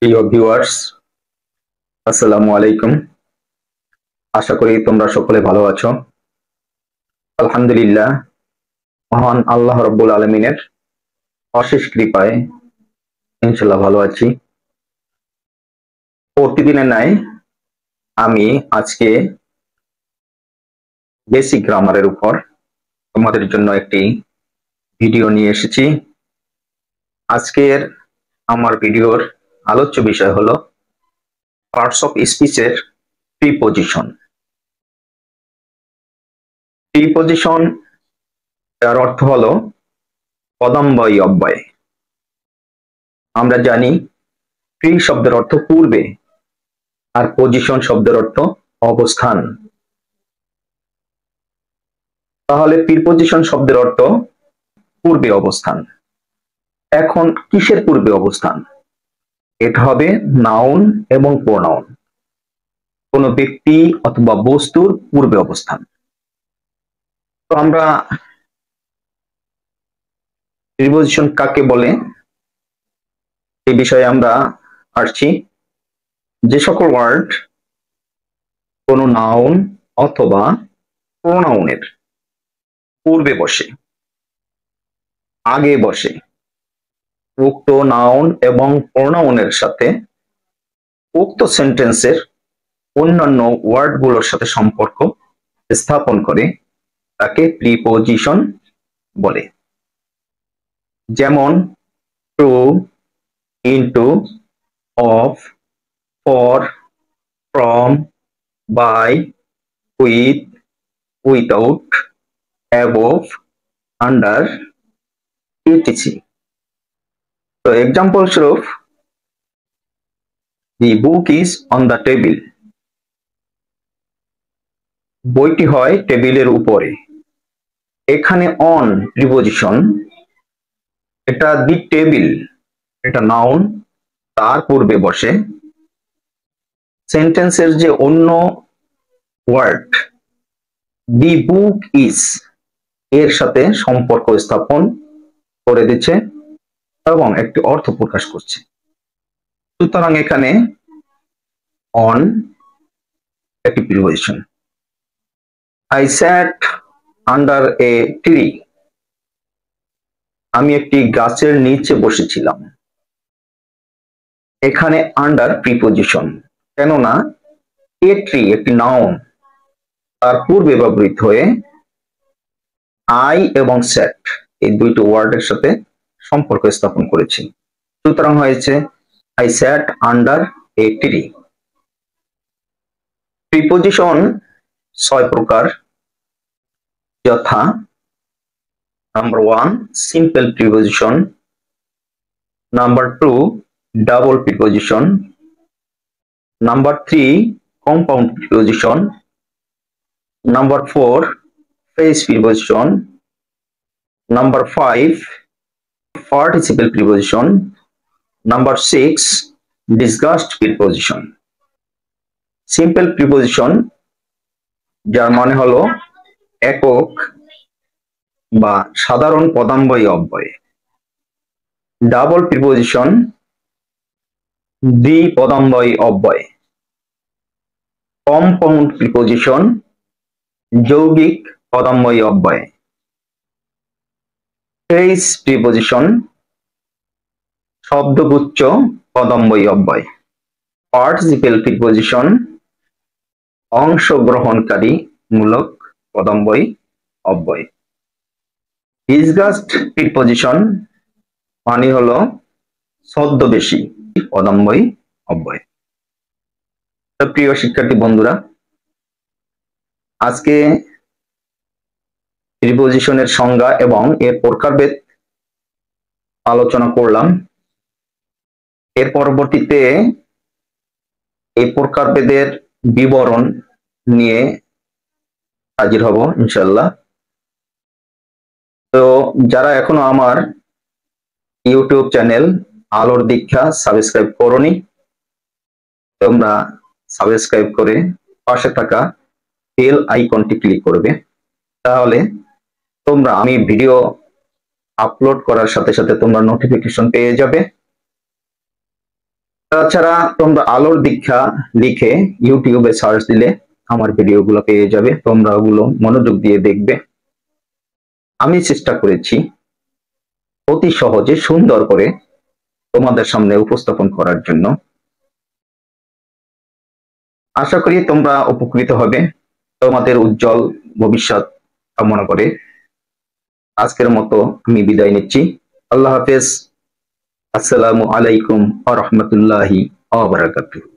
প্রিয় ভিউয়ার্স, আসসালামু আলাইকুম। আশা করি তোমরা সকলে ভালো আছো। আলহামদুলিল্লাহ, মহান আল্লাহ রাব্বুল আলামিনের অশেষ কৃপায় ইনশাআল্লাহ ভালো আছি। প্রতিদিনের ন্যায় আমি আজকে বেসিক গ্রামারের উপর তোমাদের জন্য একটি ভিডিও নিয়ে এসেছি। আজকের আমার ভিডিওর আলোচ্য বিষয় হলো পার্টস অফ স্পিচের প্রিপজিশন। প্রিপজিশন এর অর্থ হলো পদান্বয়ী অব্যয়। আমরা জানি প্রি শব্দের অর্থ পূর্বে আর পজিশন শব্দের অর্থ অবস্থান। তাহলে প্রিপজিশন শব্দের অর্থ পূর্বে অবস্থান। এখন কিসের পূর্বে অবস্থান? এটা হবে নাউন এবং প্রোনাউন, কোন ব্যক্তি অথবা বস্তুর পূর্বে অবস্থান। তো আমরা প্রিপজিশন কাকে বলে এই বিষয়ে আমরা আসছি। যে সকল ওয়ার্ড কোন নাউন অথবা প্রোনাউনের পূর্বে বসে, আগে বসে, উক্ত নাউন এবং প্রোনাউনের সাথে উক্ত সেন্টেন্সের অন্যান্য ওয়ার্ডগুলোর সাথে সম্পর্ক স্থাপন করে তাকে প্রিপজিশন বলে। যেমন to, into, of, for, from, by, with, without, above, under, etc. তো এক্সাম্পল স্বরূপ, the book is on the table. বইটি হয় টেবিলের উপরে। এখানে অন প্রিপজিশন, এটা দি টেবিল, এটা নাউন, তার পূর্বে বসে সেন্টেন্সের যে অন্য ওয়ার্ড দি বুক ইজ এর সাথে সম্পর্ক স্থাপন করে দিচ্ছে এবং একটি অর্থ প্রকাশ করছে। সুতরাং এখানে অন একটি preposition. I sat under a tree. আমি একটি গাছের নিচে বসেছিলাম। এখানে আন্ডার প্রিপজিশন, কেননা এ ট্রি একটি নাউন, তার পূর্বে ব্যবহৃত হয়ে আই এবং স্যাট এই দুইটি ওয়ার্ডের সাথে সম্পর্ক স্থাপন করেছি। সুতরাং হয়েছে I sat under a tree. Preposition 6 প্রকার, যথা number 1 simple preposition, number 2 double preposition, number 3 compound preposition, number 4 phrase preposition, number 5 participle preposition, number 6 disguised preposition. Simple preposition, যার মানে হলো একক বা সাধারণ পদান্বয়ী অব্যয়। ডাবল প্রিপজিশন দ্বি পদান্বয়ী অব্যয়। কম্পাউন্ড প্রিপজিশন যৌগিক পদান্বয়ী অব্যয়। ফ্রেজ প্রিপজিশন শব্দগুচ্ছ পদান্বয়ী অব্যয়। পার্টিসিপল প্রিপজিশন অংশগ্রহণকারী মূলক পদান্বয়ী অব্যয়। ডিসগাস্ট প্রিপজিশন মানে হলো ছদ্মবেশী পদান্বয়ী অব্যয়। প্রিয় শিক্ষার্থী বন্ধুরা, আজকে প্রিপজিশনের সংজ্ঞা এবং এর প্রকারভেদ আলোচনা করলাম। এর পরবর্তীতে এই প্রকারভেদের বিবরণ নিয়ে হাজির হব ইনশাআল্লাহ। তো যারা এখনো আমার ইউটিউব চ্যানেল আলোর দীক্ষা সাবস্ক্রাইব করোনি, তোমরা সাবস্ক্রাইব করে পাশে থাকা বেল আইকনটি ক্লিক করবে। তাহলে তোমরা আমি ভিডিও আপলোড করার সাথে সাথে তোমরা নোটিফিকেশন পেয়ে যাবে তাছাড়া তোমরা আলোর দীক্ষা লিখে ইউটিউবে সার্চ দিলে আমার ভিডিওগুলো পেয়ে যাবে, তোমরা ওগুলো মনোযোগ দিয়ে দেখবে। আমি চেষ্টা করেছি অতি সহজে সুন্দর করে তোমাদের সামনে উপস্থাপন করার জন্য। আশা করি তোমরা উপকৃত হবে। তোমাদের উজ্জ্বল ভবিষ্যৎ কামনা করে আজকের মতো আমি বিদায় নিচ্ছি। আল্লাহ হাফেজ। আসসালামু আলাইকুম ওয়া রাহমাতুল্লাহি ওয়া বারাকাতুহু।